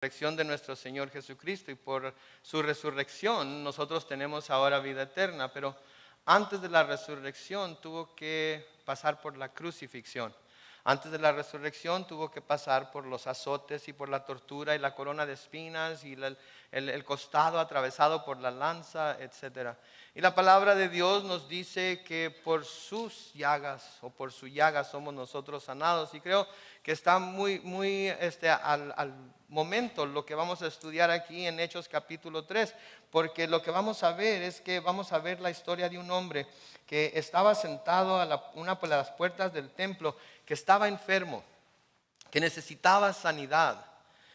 resurrección de nuestro Señor Jesucristo, y por su resurrección nosotros tenemos ahora vida eterna, pero antes de la resurrección tuvo que pasar por la crucifixión. Antes de la resurrección tuvo que pasar por los azotes y por la tortura y la corona de espinas y el costado atravesado por la lanza, etcétera. Y la palabra de Dios nos dice que por sus llagas o por su llaga somos nosotros sanados. Y creo que está muy al momento lo que vamos a estudiar aquí en Hechos capítulo 3, porque lo que vamos a ver es que vamos a ver la historia de un hombre que estaba sentado a una de las puertas del templo, que estaba enfermo, que necesitaba sanidad,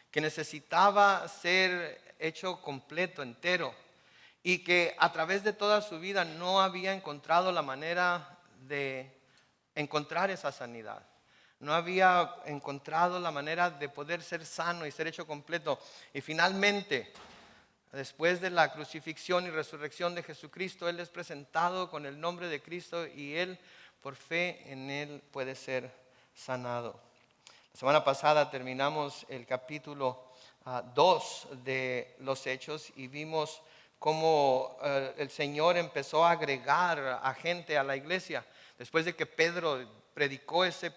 que necesitaba ser hecho completo, entero, y que a través de toda su vida no había encontrado la manera de encontrar esa sanidad. No había encontrado la manera de poder ser sano y ser hecho completo. Y finalmente, después de la crucifixión y resurrección de Jesucristo, Él es presentado con el nombre de Cristo y Él, por fe en Él, puede ser sanado. La semana pasada terminamos el capítulo 2 de los Hechos y vimos cómo el Señor empezó a agregar a gente a la iglesia. Después de que Pedro predicó ese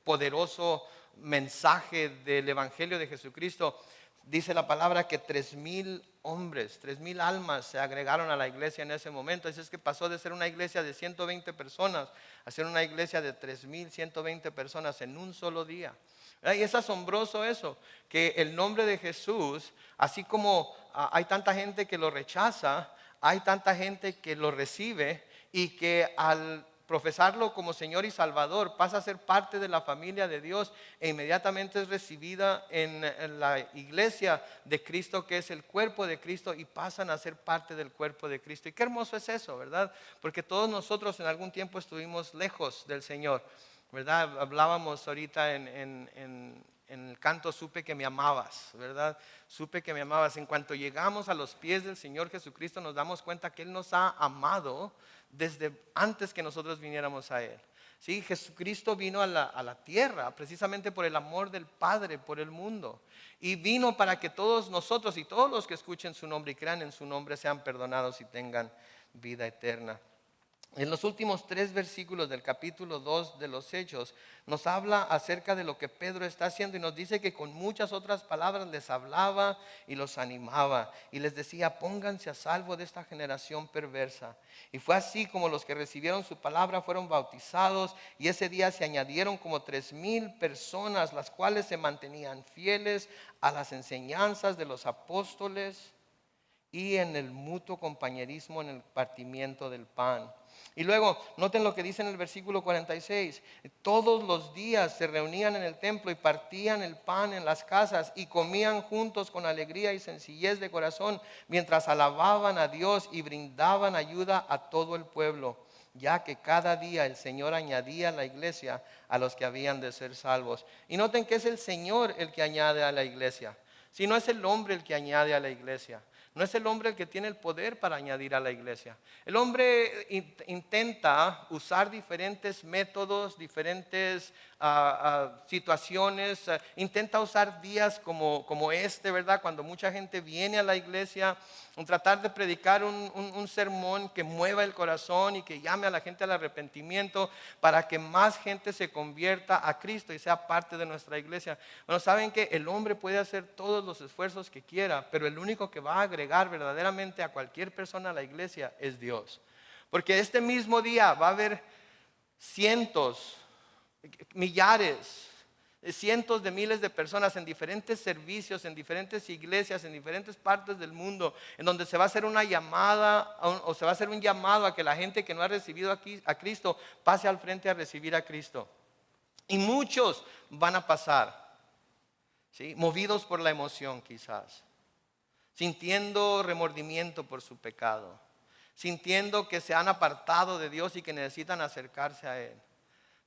poderoso mensaje del Evangelio de Jesucristo, dice la palabra que 3,000 hombres, 3,000 almas se agregaron a la iglesia en ese momento. Así es que pasó de ser una iglesia de 120 personas a ser una iglesia de 3,120 personas en un solo día. Y es asombroso eso, que el nombre de Jesús, así como hay tanta gente que lo rechaza, hay tanta gente que lo recibe, y que al profesarlo como Señor y Salvador pasa a ser parte de la familia de Dios e inmediatamente es recibida en la iglesia de Cristo, que es el cuerpo de Cristo, y pasan a ser parte del cuerpo de Cristo. Y qué hermoso es eso, ¿verdad? Porque todos nosotros en algún tiempo estuvimos lejos del Señor, ¿verdad? Hablábamos ahorita en el canto, supe que me amabas, ¿verdad? Supe que me amabas. En cuanto llegamos a los pies del Señor Jesucristo, nos damos cuenta que Él nos ha amado desde antes que nosotros viniéramos a Él. ¿Sí? Jesucristo vino a la tierra precisamente por el amor del Padre por el mundo, y vino para que todos nosotros y todos los que escuchen su nombre y crean en su nombre sean perdonados y tengan vida eterna. En los últimos 3 versículos del capítulo 2 de los Hechos nos habla acerca de lo que Pedro está haciendo, y nos dice que con muchas otras palabras les hablaba y los animaba y les decía: pónganse a salvo de esta generación perversa. Y fue así como los que recibieron su palabra fueron bautizados, y ese día se añadieron como 3,000 personas, las cuales se mantenían fieles a las enseñanzas de los apóstoles y en el mutuo compañerismo en el partimiento del pan. Y luego, noten lo que dice en el versículo 46. Todos los días se reunían en el templo y partían el pan en las casas y comían juntos con alegría y sencillez de corazón, mientras alababan a Dios y brindaban ayuda a todo el pueblo, ya que cada día el Señor añadía a la iglesia a los que habían de ser salvos. Y noten que es el Señor el que añade a la iglesia. Si no es el hombre el que añade a la iglesia. No es el hombre el que tiene el poder para añadir a la iglesia. El hombre intenta usar diferentes métodos, diferentes situaciones, intenta usar días como este, ¿verdad? Cuando mucha gente viene a la iglesia, tratar de predicar un sermón que mueva el corazón y que llame a la gente al arrepentimiento, para que más gente se convierta a Cristo y sea parte de nuestra iglesia. Bueno, saben que el hombre puede hacer todos los esfuerzos que quiera, pero el único que va a agregar verdaderamente a cualquier persona a la iglesia es Dios. Porque este mismo día va a haber cientos, millares, cientos de miles de personas en diferentes servicios, en diferentes iglesias, en diferentes partes del mundo, en donde se va a hacer una llamada o se va a hacer un llamado a que la gente que no ha recibido a Cristo pase al frente a recibir a Cristo. Y muchos van a pasar, ¿sí? Movidos por la emoción quizás, sintiendo remordimiento por su pecado, sintiendo que se han apartado de Dios y que necesitan acercarse a Él.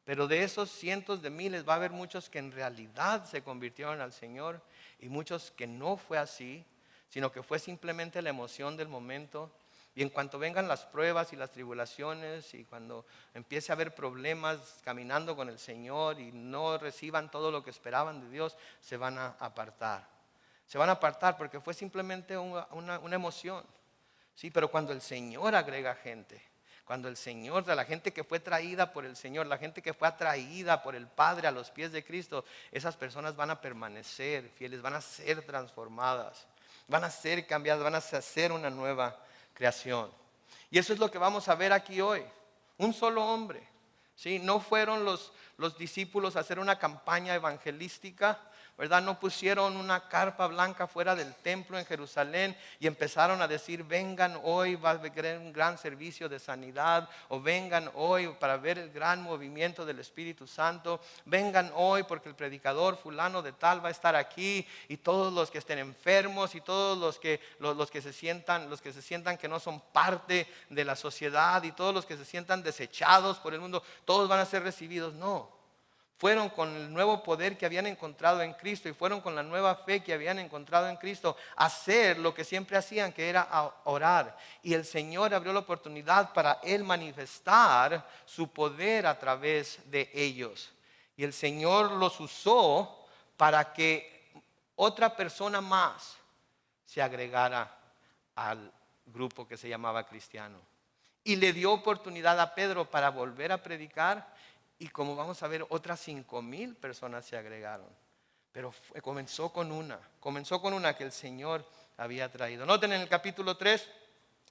Pero de esos cientos de miles va a haber muchos que en realidad se convirtieron al Señor, y muchos que no fue así, sino que fue simplemente la emoción del momento. Y en cuanto vengan las pruebas y las tribulaciones, y cuando empiece a haber problemas caminando con el Señor y no reciban todo lo que esperaban de Dios, se van a apartar. Se van a apartar porque fue simplemente una emoción. Sí, pero cuando el Señor agrega gente, cuando el Señor, la gente que fue traída por el Señor, la gente que fue atraída por el Padre a los pies de Cristo, esas personas van a permanecer fieles, van a ser transformadas, van a ser cambiadas, van a hacer una nueva creación. Y eso es lo que vamos a ver aquí hoy. Un solo hombre. ¿Sí? No fueron los discípulos a hacer una campaña evangelística, ¿verdad? No pusieron una carpa blanca fuera del templo en Jerusalén y empezaron a decir: vengan hoy, va a haber un gran servicio de sanidad, o vengan hoy para ver el gran movimiento del Espíritu Santo, vengan hoy porque el predicador fulano de tal va a estar aquí, y todos los que estén enfermos y todos los que se sientan que no son parte de la sociedad, y todos los que se sientan desechados por el mundo, todos van a ser recibidos. No. Fueron con el nuevo poder que habían encontrado en Cristo, y fueron con la nueva fe que habían encontrado en Cristo, a hacer lo que siempre hacían, que era orar. Y el Señor abrió la oportunidad para Él manifestar su poder a través de ellos. Y el Señor los usó para que otra persona más se agregara al grupo que se llamaba cristiano. Y le dio oportunidad a Pedro para volver a predicar. Y como vamos a ver, otras 5,000 personas se agregaron. Pero comenzó con una que el Señor había traído. Noten en el capítulo 3,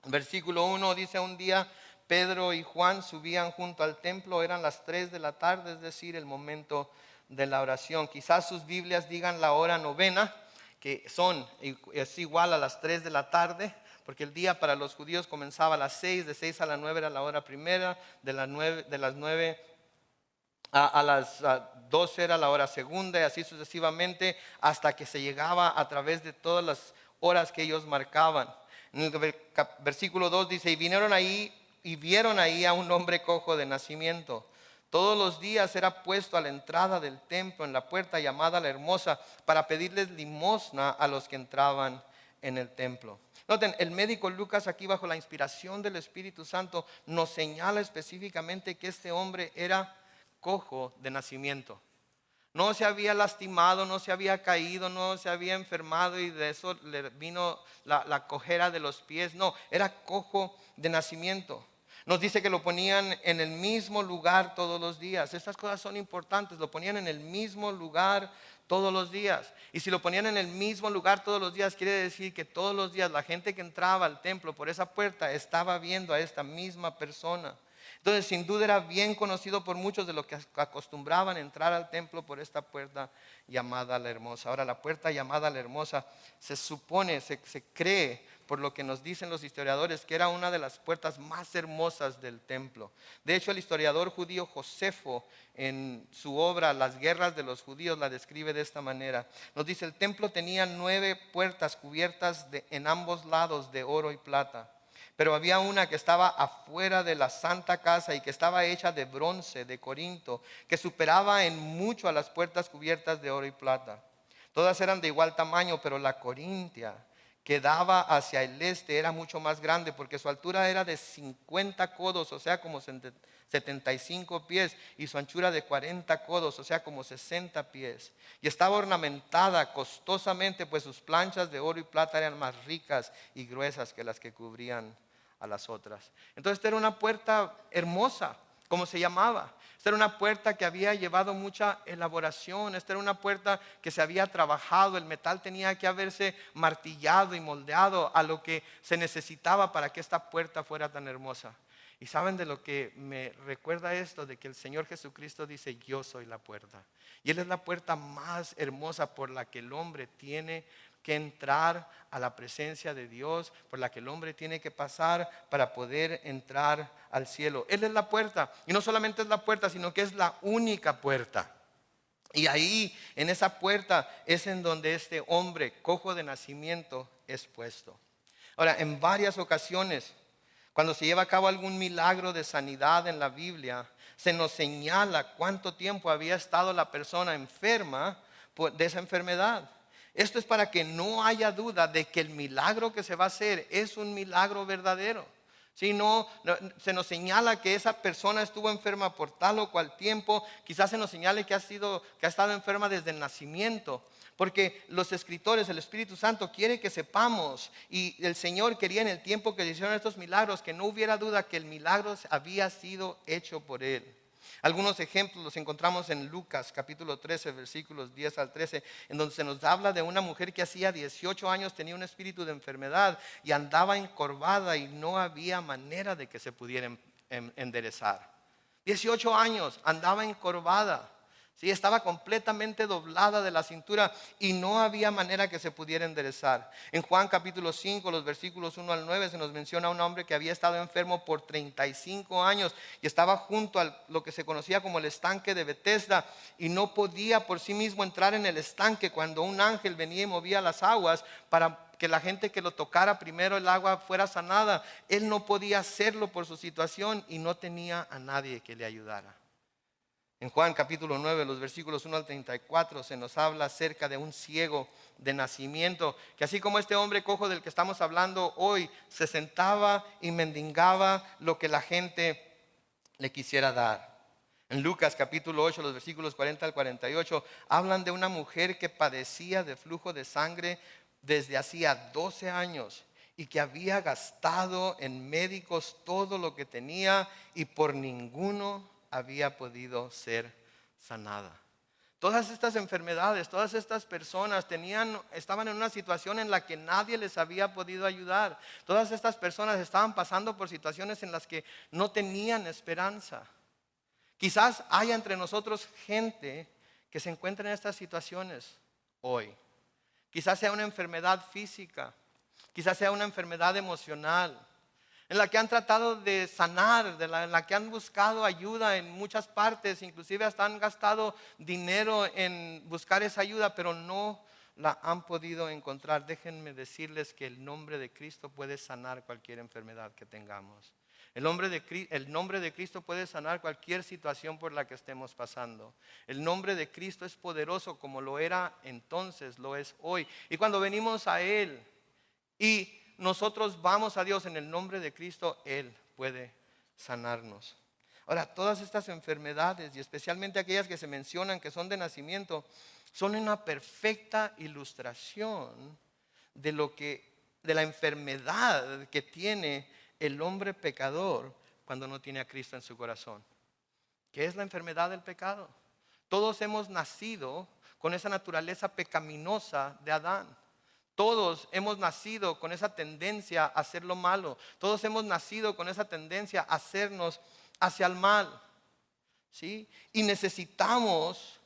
versículo 1, dice: un día Pedro y Juan subían junto al templo, eran las 3 de la tarde, es decir, el momento de la oración. Quizás sus Biblias digan la hora novena, que es igual a las 3 de la tarde. Porque el día para los judíos comenzaba a las 6, de 6 a las 9 era la hora primera, de las 9 a las 12 era la hora segunda, y así sucesivamente, hasta que se llegaba a través de todas las horas que ellos marcaban. En el versículo 2 dice: y vinieron ahí y vieron ahí a un hombre cojo de nacimiento. Todos los días era puesto a la entrada del templo, en la puerta llamada la Hermosa, para pedirles limosna a los que entraban en el templo. Noten, el médico Lucas, aquí bajo la inspiración del Espíritu Santo, nos señala específicamente que este hombre era cojo de nacimiento. No se había lastimado, no se había caído, no se había enfermado y de eso le vino la cojera de los pies. No, era cojo de nacimiento. Nos dice que lo ponían en el mismo lugar todos los días. Estas cosas son importantes. Lo ponían en el mismo lugar todos los días. Y si lo ponían en el mismo lugar todos los días, quiere decir que todos los días la gente que entraba al templo por esa puerta estaba viendo a esta misma persona. Entonces, sin duda era bien conocido por muchos de los que acostumbraban a entrar al templo por esta puerta llamada la Hermosa. Ahora, la puerta llamada la Hermosa se supone, se cree, por lo que nos dicen los historiadores, que era una de las puertas más hermosas del templo. De hecho, el historiador judío Josefo, en su obra Las guerras de los judíos, la describe de esta manera. Nos dice: el templo tenía 9 puertas cubiertas en ambos lados de oro y plata. Pero había una que estaba afuera de la santa casa y que estaba hecha de bronce, de Corinto, que superaba en mucho a las puertas cubiertas de oro y plata. Todas eran de igual tamaño, pero la corintia, que daba hacia el este, era mucho más grande, porque su altura era de 50 codos, o sea, como 75 pies, y su anchura de 40 codos, o sea, como 60 pies. Y estaba ornamentada costosamente, pues sus planchas de oro y plata eran más ricas y gruesas que las que cubrían a las otras. Entonces esta era una puerta hermosa, como se llamaba. Esta era una puerta que había llevado mucha elaboración. Esta era una puerta que se había trabajado. El metal tenía que haberse martillado y moldeado a lo que se necesitaba para que esta puerta fuera tan hermosa. Y saben de lo que me recuerda esto, de que el Señor Jesucristo dice: yo soy la puerta. Y Él es la puerta más hermosa por la que el hombre tiene que entrar a la presencia de Dios, por la que el hombre tiene que pasar para poder entrar al cielo. Él es la puerta, y no solamente es la puerta, sino que es la única puerta. Y ahí, en esa puerta, es en donde este hombre cojo de nacimiento es puesto. Ahora, en varias ocasiones, cuando se lleva a cabo algún milagro de sanidad en la Biblia, se nos señala cuánto tiempo había estado la persona enferma de esa enfermedad. Esto es para que no haya duda de que el milagro que se va a hacer es un milagro verdadero. Sí, se nos señala que esa persona estuvo enferma por tal o cual tiempo. Quizás se nos señale que ha estado enferma desde el nacimiento. Porque los escritores, el Espíritu Santo quiere que sepamos, y el Señor quería en el tiempo que se hicieron estos milagros, que no hubiera duda que el milagro había sido hecho por Él. Algunos ejemplos los encontramos en Lucas capítulo 13, versículos 10 al 13, en donde se nos habla de una mujer que hacía 18 años tenía un espíritu de enfermedad y andaba encorvada y no había manera de que se pudiera enderezar. 18 años andaba encorvada. Sí, estaba completamente doblada de la cintura y no había manera que se pudiera enderezar. En Juan capítulo 5, los versículos 1 al 9, se nos menciona a un hombre que había estado enfermo por 35 años y estaba junto a lo que se conocía como el estanque de Betesda y no podía por sí mismo entrar en el estanque cuando un ángel venía y movía las aguas para que la gente que lo tocara primero el agua fuera sanada. Él no podía hacerlo por su situación y no tenía a nadie que le ayudara. En Juan capítulo 9, los versículos 1 al 34, se nos habla acerca de un ciego de nacimiento, que así como este hombre cojo del que estamos hablando hoy, se sentaba y mendigaba lo que la gente le quisiera dar. En Lucas capítulo 8, los versículos 40 al 48, hablan de una mujer que padecía de flujo de sangre desde hacía 12 años y que había gastado en médicos todo lo que tenía y por ninguno había podido ser sanada. Todas estas enfermedades, todas estas personas estaban en una situación en la que nadie les había podido ayudar. Todas estas personas estaban pasando por situaciones en las que no tenían esperanza. Quizás haya entre nosotros gente que se encuentra en estas situaciones hoy. Quizás sea una enfermedad física, quizás sea una enfermedad emocional, en la que han tratado de sanar, en la que han buscado ayuda en muchas partes, inclusive hasta han gastado dinero en buscar esa ayuda, pero no la han podido encontrar. Déjenme decirles que el nombre de Cristo puede sanar cualquier enfermedad que tengamos. El nombre de Cristo puede sanar cualquier situación por la que estemos pasando. El nombre de Cristo es poderoso como lo era entonces, lo es hoy. Y cuando venimos a Él y nosotros vamos a Dios en el nombre de Cristo, Él puede sanarnos. Ahora, todas estas enfermedades, y especialmente aquellas que se mencionan que son de nacimiento, son una perfecta ilustración de la enfermedad que tiene el hombre pecador cuando no tiene a Cristo en su corazón. ¿Qué es la enfermedad del pecado? Todos hemos nacido con esa naturaleza pecaminosa de Adán. Todos hemos nacido con esa tendencia a hacer lo malo. Todos hemos nacido con esa tendencia a hacernos hacia el mal. ¿Sí? Y necesitamos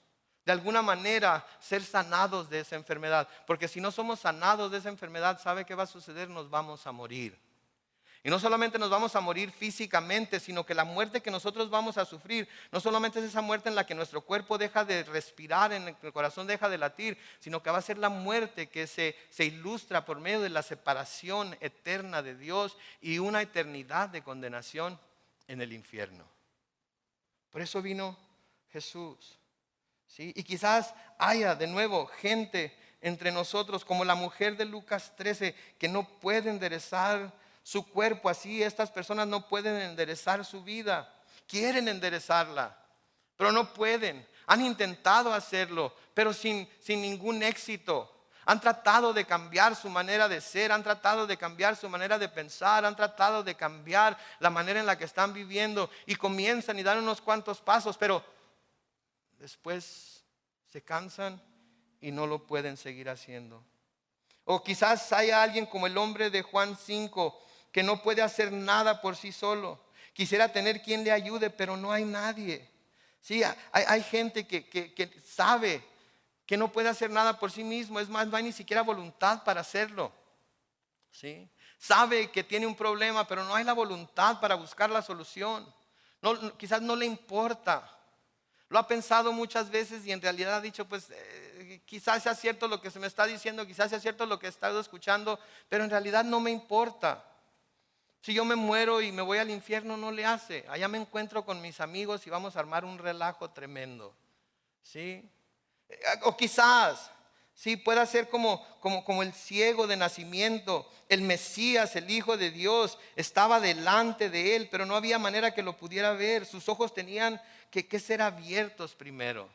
de alguna manera ser sanados de esa enfermedad. Porque si no somos sanados de esa enfermedad, ¿sabe qué va a suceder? Nos vamos a morir. Y no solamente nos vamos a morir físicamente, sino que la muerte que nosotros vamos a sufrir, no solamente es esa muerte en la que nuestro cuerpo deja de respirar, en el corazón deja de latir, sino que va a ser la muerte que se ilustra por medio de la separación eterna de Dios y una eternidad de condenación en el infierno. Por eso vino Jesús. ¿Sí? Y quizás haya de nuevo gente entre nosotros, como la mujer de Lucas 13, que no puede enderezar su cuerpo. Así estas personas no pueden enderezar su vida. Quieren enderezarla, pero no pueden. Han intentado hacerlo, pero sin ningún éxito. Han tratado de cambiar su manera de ser, han tratado de cambiar su manera de pensar, han tratado de cambiar la manera en la que están viviendo y comienzan y dan unos cuantos pasos, pero después se cansan y no lo pueden seguir haciendo. O quizás haya alguien como el hombre de Juan 5 que no puede hacer nada por sí solo. Quisiera tener quien le ayude, pero no hay nadie. Sí, hay gente que sabe que no puede hacer nada por sí mismo. Es más, no hay ni siquiera voluntad para hacerlo. ¿Sí? Sabe que tiene un problema, pero no hay la voluntad para buscar la solución. Quizás no le importa. Lo ha pensado muchas veces y en realidad ha dicho, pues quizás sea cierto lo que se me está diciendo, quizás sea cierto lo que he estado escuchando, pero en realidad no me importa. Si yo me muero y me voy al infierno, no le hace. Allá me encuentro con mis amigos y vamos a armar un relajo tremendo. ¿Sí? O quizás Sí, pueda ser como el ciego de nacimiento. El Mesías, el Hijo de Dios, estaba delante de él, pero no había manera que lo pudiera ver. Sus ojos tenían que ser abiertos primero.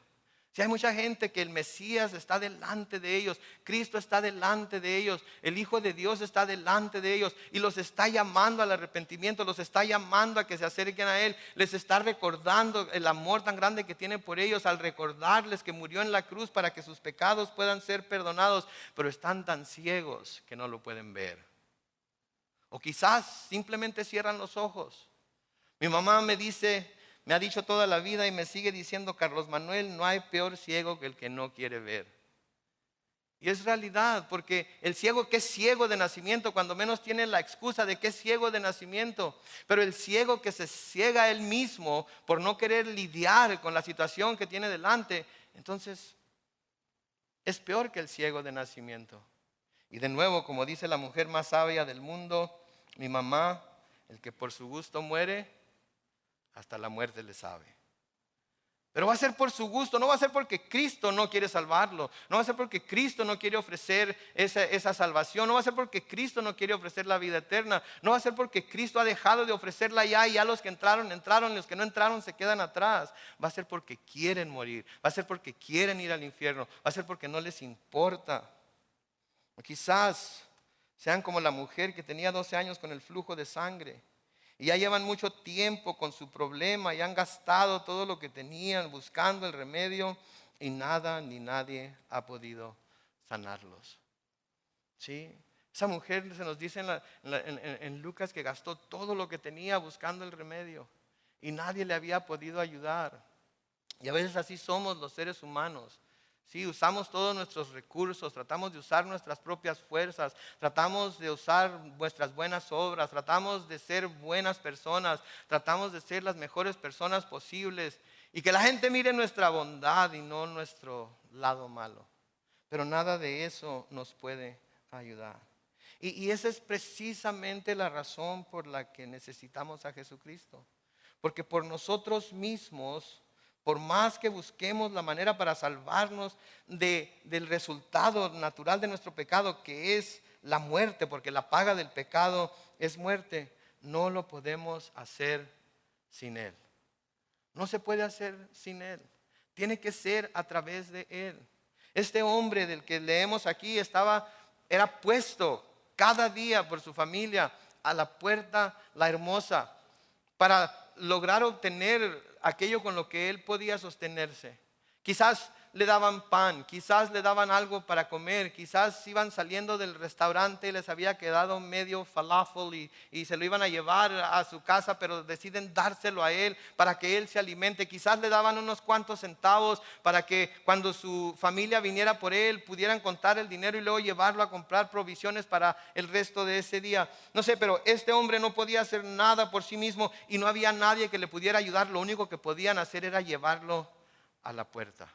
Si hay mucha gente que el Mesías está delante de ellos, Cristo está delante de ellos, el Hijo de Dios está delante de ellos y los está llamando al arrepentimiento, los está llamando a que se acerquen a Él, les está recordando el amor tan grande que tiene por ellos al recordarles que murió en la cruz para que sus pecados puedan ser perdonados, pero están tan ciegos que no lo pueden ver. O quizás simplemente cierran los ojos. Mi mamá me ha dicho toda la vida y me sigue diciendo: Carlos Manuel, no hay peor ciego que el que no quiere ver. Y es realidad, porque el ciego que es ciego de nacimiento, cuando menos tiene la excusa de que es ciego de nacimiento. Pero el ciego que se ciega a él mismo por no querer lidiar con la situación que tiene delante, entonces es peor que el ciego de nacimiento. Y de nuevo, como dice la mujer más sabia del mundo, mi mamá, el que por su gusto muere, hasta la muerte le sabe. Pero va a ser por su gusto, no va a ser porque Cristo no quiere salvarlo, no va a ser porque Cristo no quiere ofrecer esa salvación, no va a ser porque Cristo no quiere ofrecer la vida eterna, no va a ser porque Cristo ha dejado de ofrecerla ya y ya los que entraron, los que no entraron se quedan atrás. Va a ser porque quieren morir, va a ser porque quieren ir al infierno, va a ser porque no les importa. O quizás sean como la mujer que tenía 12 años con el flujo de sangre. Y ya llevan mucho tiempo con su problema y han gastado todo lo que tenían buscando el remedio y nada ni nadie ha podido sanarlos. ¿Sí? Esa mujer se nos dice en Lucas que gastó todo lo que tenía buscando el remedio y nadie le había podido ayudar. Y a veces así somos los seres humanos. Sí, usamos todos nuestros recursos, tratamos de usar nuestras propias fuerzas, tratamos de usar nuestras buenas obras, tratamos de ser buenas personas, tratamos de ser las mejores personas posibles y que la gente mire nuestra bondad y no nuestro lado malo. Pero nada de eso nos puede ayudar. Y esa es precisamente la razón por la que necesitamos a Jesucristo. Porque por nosotros mismos, por más que busquemos la manera para salvarnos del resultado natural de nuestro pecado, que es la muerte, porque la paga del pecado es muerte, no lo podemos hacer sin Él. No se puede hacer sin Él. Tiene que ser a través de Él. Este hombre del que leemos aquí era puesto cada día por su familia a la puerta La Hermosa para lograr obtener aquello con lo que él podía sostenerse. Quizás le daban pan, quizás le daban algo para comer, quizás iban saliendo del restaurante y les había quedado medio falafel y se lo iban a llevar a su casa, pero deciden dárselo a él para que él se alimente. Quizás le daban unos cuantos centavos para que cuando su familia viniera por él pudieran contar el dinero y luego llevarlo a comprar provisiones para el resto de ese día. No sé, pero este hombre no podía hacer nada por sí mismo y no había nadie que le pudiera ayudar. Lo único que podían hacer era llevarlo a la puerta.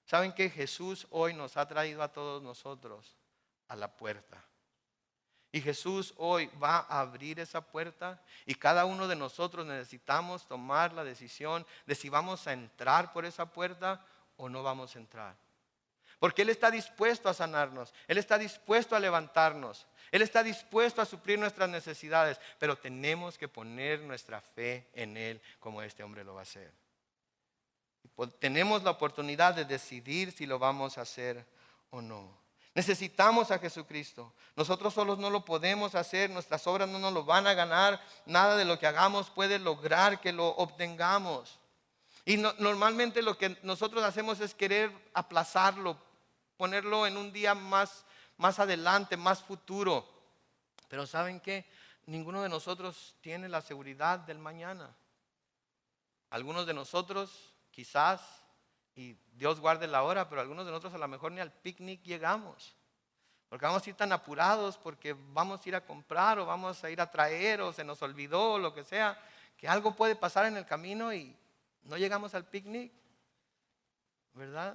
¿Saben que Jesús hoy nos ha traído a todos nosotros a la puerta? Y Jesús hoy va a abrir esa puerta y cada uno de nosotros necesitamos tomar la decisión de si vamos a entrar por esa puerta o no vamos a entrar. Porque Él está dispuesto a sanarnos, Él está dispuesto a levantarnos, Él está dispuesto a suplir nuestras necesidades, pero tenemos que poner nuestra fe en Él como este hombre lo va a hacer. Tenemos la oportunidad de decidir si lo vamos a hacer o no. Necesitamos a Jesucristo. Nosotros solos no lo podemos hacer, nuestras obras no nos lo van a ganar, nada de lo que hagamos puede lograr que lo obtengamos. Y normalmente lo que nosotros hacemos es querer aplazarlo, ponerlo en un día más adelante, más futuro. Pero ¿saben qué? Ninguno de nosotros tiene la seguridad del mañana. Algunos de nosotros quizás, y Dios guarde la hora, pero algunos de nosotros a lo mejor ni al picnic llegamos. Porque vamos a ir tan apurados, porque vamos a ir a comprar o vamos a ir a traer o se nos olvidó o lo que sea, que algo puede pasar en el camino y no llegamos al picnic, ¿verdad?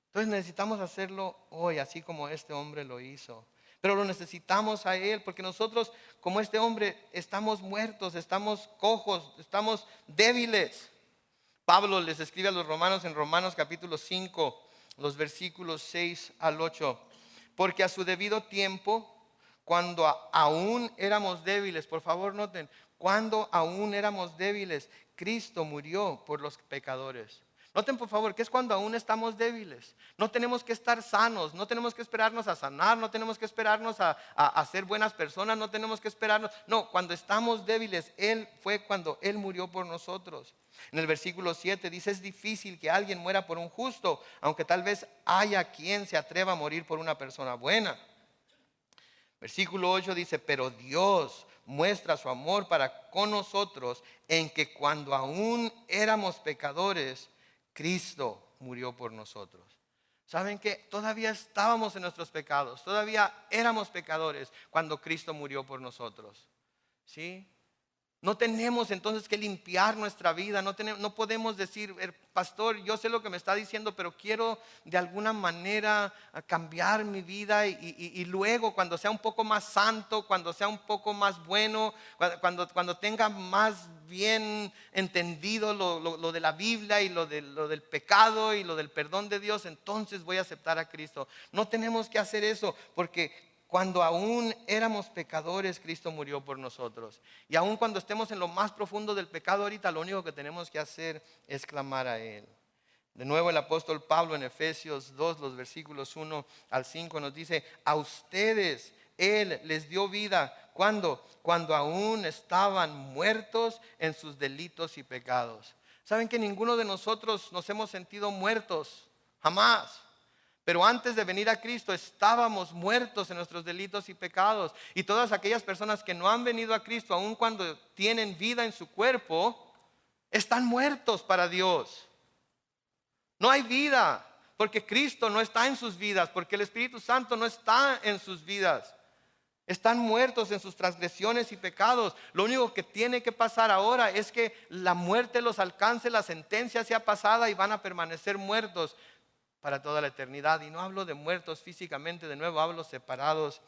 Entonces necesitamos hacerlo hoy, así como este hombre lo hizo. Pero lo necesitamos a Él, porque nosotros, como este hombre, estamos muertos, estamos cojos, estamos débiles. Pablo les escribe a los romanos en Romanos capítulo 5, los versículos 6 al 8. Porque a su debido tiempo, cuando aún éramos débiles, por favor noten, cuando aún éramos débiles, Cristo murió por los pecadores. Noten por favor que es cuando aún estamos débiles. No tenemos que estar sanos, no tenemos que esperarnos a sanar, no tenemos que esperarnos a ser buenas personas, no tenemos que esperarnos. No, cuando estamos débiles, fue cuando Él murió por nosotros. En el versículo 7 dice: es difícil que alguien muera por un justo, aunque tal vez haya quien se atreva a morir por una persona buena. Versículo 8 dice: pero Dios muestra su amor para con nosotros en que cuando aún éramos pecadores, Cristo murió por nosotros. ¿Saben qué? Todavía estábamos en nuestros pecados, todavía éramos pecadores cuando Cristo murió por nosotros. ¿Sí? No tenemos entonces que limpiar nuestra vida, no podemos decir: pastor, yo sé lo que me está diciendo, pero quiero de alguna manera cambiar mi vida y luego cuando sea un poco más santo, cuando sea un poco más bueno, cuando tenga más bien entendido lo de la Biblia y lo del pecado y lo del perdón de Dios, entonces voy a aceptar a Cristo. No tenemos que hacer eso, porque cuando aún éramos pecadores, Cristo murió por nosotros. Y aún cuando estemos en lo más profundo del pecado ahorita, lo único que tenemos que hacer es clamar a Él. De nuevo el apóstol Pablo en Efesios 2, los versículos 1 al 5 nos dice: a ustedes Él les dio vida. ¿Cuándo? Cuando aún estaban muertos en sus delitos y pecados. ¿Saben que ninguno de nosotros nos hemos sentido muertos? Jamás. Pero antes de venir a Cristo estábamos muertos en nuestros delitos y pecados. Y todas aquellas personas que no han venido a Cristo, aun cuando tienen vida en su cuerpo, están muertos para Dios. No hay vida, porque Cristo no está en sus vidas, porque el Espíritu Santo no está en sus vidas. Están muertos en sus transgresiones y pecados. Lo único que tiene que pasar ahora es que la muerte los alcance, la sentencia sea pasada y van a permanecer muertos para toda la eternidad. Y no hablo de muertos físicamente, de nuevo hablo separados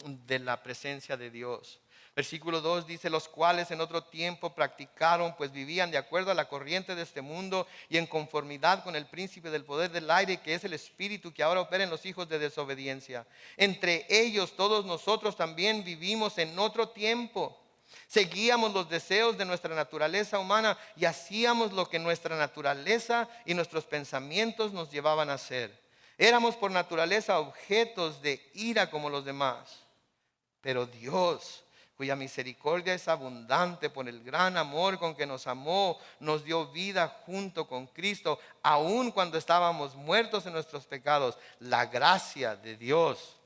de la presencia de Dios. Versículo 2 dice: los cuales en otro tiempo practicaron, pues vivían de acuerdo a la corriente de este mundo y en conformidad con el príncipe del poder del aire, que es el espíritu que ahora opera en los hijos de desobediencia. Entre ellos todos nosotros también vivimos en otro tiempo. Seguíamos los deseos de nuestra naturaleza humana y hacíamos lo que nuestra naturaleza y nuestros pensamientos nos llevaban a hacer. Éramos por naturaleza objetos de ira como los demás. Pero Dios, cuya misericordia es abundante por el gran amor con que nos amó, nos dio vida junto con Cristo, aun cuando estábamos muertos en nuestros pecados. La gracia de Dios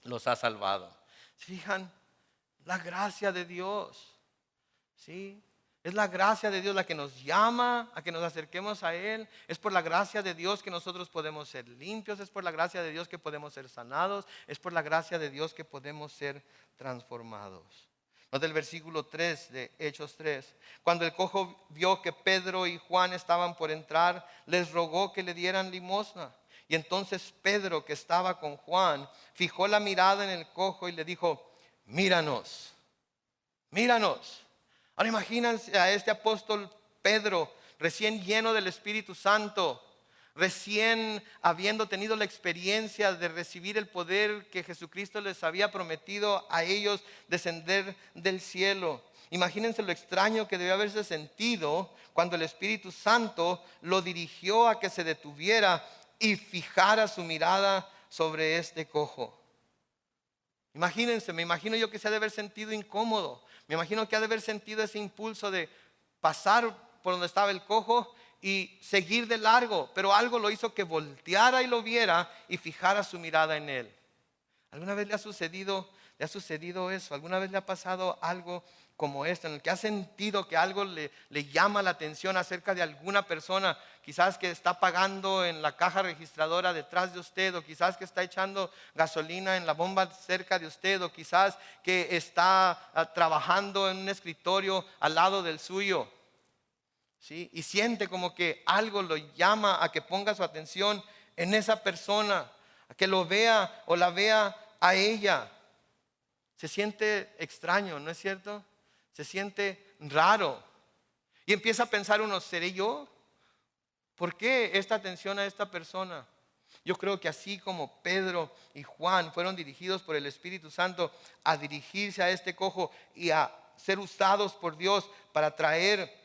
los ha salvado. ¿Se fijan? La gracia de Dios, ¿sí? Es la gracia de Dios la que nos llama a que nos acerquemos a Él. Es por la gracia de Dios que nosotros podemos ser limpios. Es por la gracia de Dios que podemos ser sanados. Es por la gracia de Dios que podemos ser transformados. Nota el versículo 3 de Hechos 3. Cuando el cojo vio que Pedro y Juan estaban por entrar, les rogó que le dieran limosna. Y entonces Pedro, que estaba con Juan, fijó la mirada en el cojo y le dijo: míranos, míranos. Ahora imagínense a este apóstol Pedro, recién lleno del Espíritu Santo, recién habiendo tenido la experiencia de recibir el poder que Jesucristo les había prometido a ellos descender del cielo. Imagínense lo extraño que debió haberse sentido cuando el Espíritu Santo lo dirigió a que se detuviera y fijara su mirada sobre este cojo. Imagínense, me imagino yo que se ha de haber sentido incómodo. Me imagino que ha de haber sentido ese impulso de pasar por donde estaba el cojo y seguir de largo. Pero algo lo hizo que volteara y lo viera y fijara su mirada en él. ¿Alguna vez le ha sucedido eso? ¿Alguna vez le ha pasado algo como esto, en el que ha sentido que algo le llama la atención acerca de alguna persona, quizás que está pagando en la caja registradora detrás de usted, o quizás que está echando gasolina en la bomba cerca de usted, o quizás que está trabajando en un escritorio al lado del suyo? ¿Sí? Y siente como que algo lo llama a que ponga su atención en esa persona, a que lo vea o la vea a ella. Se siente extraño, ¿no es cierto? Se siente raro. Y empieza a pensar uno: ¿seré yo? ¿Por qué esta atención a esta persona? Yo creo que así como Pedro y Juan fueron dirigidos por el Espíritu Santo a dirigirse a este cojo y a ser usados por Dios para traer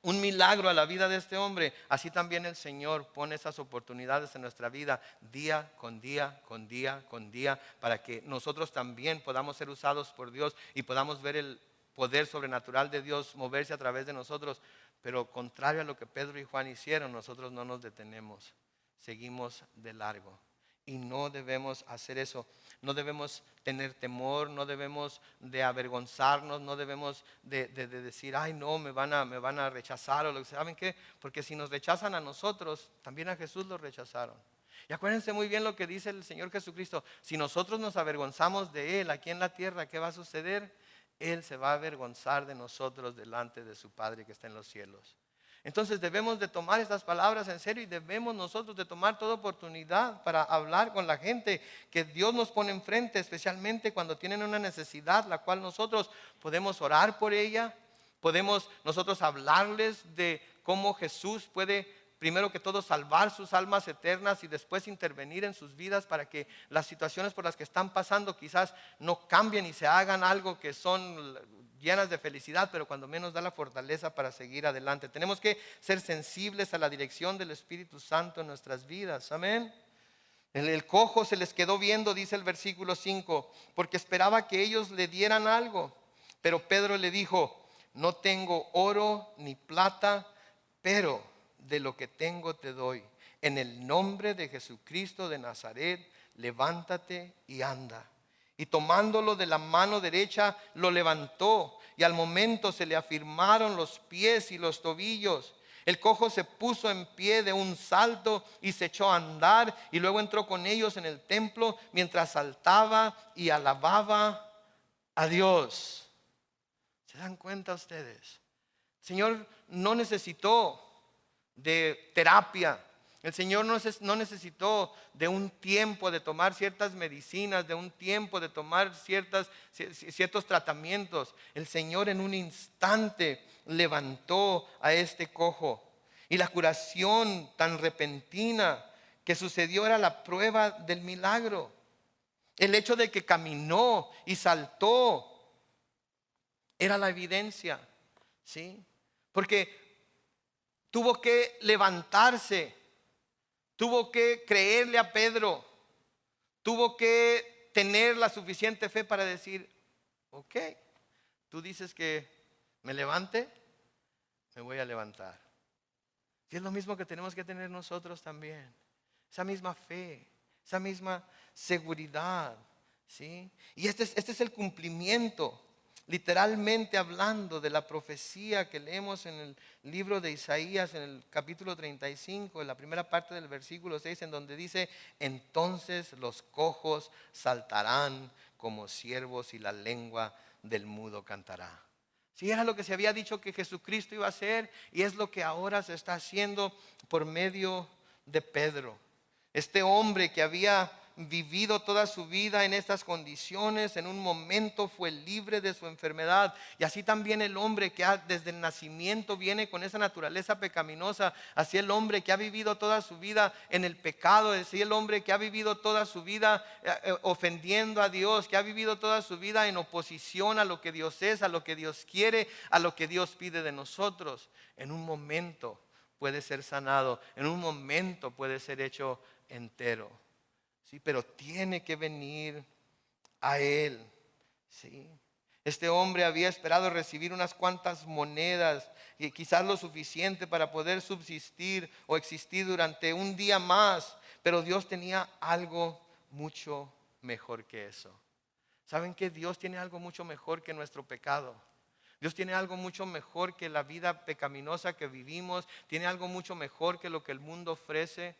un milagro a la vida de este hombre, así también el Señor pone esas oportunidades en nuestra vida día con día, con día, con día, para que nosotros también podamos ser usados por Dios y podamos ver el poder sobrenatural de Dios moverse a través de nosotros. Pero contrario a lo que Pedro y Juan hicieron, nosotros no nos detenemos, seguimos de largo. Y no debemos hacer eso. No debemos tener temor, no debemos de avergonzarnos, no debemos de decir, ay no, me van a rechazar o lo que sea. ¿Saben qué? Porque si nos rechazan a nosotros, también a Jesús lo rechazaron. Y acuérdense muy bien lo que dice el Señor Jesucristo. Si nosotros nos avergonzamos de Él aquí en la tierra, ¿qué va a suceder? Él se va a avergonzar de nosotros delante de su Padre que está en los cielos. Entonces debemos de tomar estas palabras en serio y debemos nosotros de tomar toda oportunidad para hablar con la gente que Dios nos pone enfrente, especialmente cuando tienen una necesidad, la cual nosotros podemos orar por ella, podemos nosotros hablarles de cómo Jesús puede, primero que todo, salvar sus almas eternas y después intervenir en sus vidas para que las situaciones por las que están pasando quizás no cambien y se hagan algo que son llenas de felicidad, pero cuando menos da la fortaleza para seguir adelante. Tenemos que ser sensibles a la dirección del Espíritu Santo en nuestras vidas. Amén. El cojo se les quedó viendo, dice el versículo 5, porque esperaba que ellos le dieran algo. Pero Pedro le dijo, no tengo oro ni plata, pero de lo que tengo te doy. En el nombre de Jesucristo de Nazaret, levántate y anda. Y tomándolo de la mano derecha, lo levantó. Y al momento se le afirmaron los pies y los tobillos. El cojo se puso en pie de un salto y se echó a andar. Y luego entró con ellos en el templo mientras saltaba y alababa a Dios. ¿Se dan cuenta ustedes? El Señor no necesitó de terapia. El Señor no necesitó de un tiempo de tomar ciertas medicinas, de un tiempo de tomar ciertos tratamientos. El Señor en un instante levantó a este cojo. Y la curación tan repentina que sucedió era la prueba del milagro. El hecho de que caminó y saltó era la evidencia, ¿sí? Porque tuvo que levantarse, tuvo que creerle a Pedro, tuvo que tener la suficiente fe para decir, ok, tú dices que me levante, me voy a levantar. Y es lo mismo que tenemos que tener nosotros también, esa misma fe, esa misma seguridad, ¿sí? Y este es el cumplimiento, literalmente hablando de la profecía que leemos en el libro de Isaías, en el capítulo 35, en la primera parte del versículo 6, en donde dice, entonces los cojos saltarán como ciervos y la lengua del mudo cantará. Sí, era lo que se había dicho que Jesucristo iba a hacer y es lo que ahora se está haciendo por medio de Pedro. Este hombre que había vivido toda su vida en estas condiciones, en un momento fue libre de su enfermedad. Y así también el hombre que desde el nacimiento viene con esa naturaleza pecaminosa, así el hombre que ha vivido toda su vida en el pecado, así el hombre que ha vivido toda su vida ofendiendo a Dios, que ha vivido toda su vida en oposición a lo que Dios es, a lo que Dios quiere, a lo que Dios pide de nosotros, en un momento puede ser sanado, en un momento puede ser hecho entero. Sí, pero tiene que venir a Él. Sí. Este hombre había esperado recibir unas cuantas monedas y quizás lo suficiente para poder subsistir o existir durante un día más, pero Dios tenía algo mucho mejor que eso. ¿Saben que Dios tiene algo mucho mejor que nuestro pecado? Dios tiene algo mucho mejor que la vida pecaminosa que vivimos, tiene algo mucho mejor que lo que el mundo ofrece.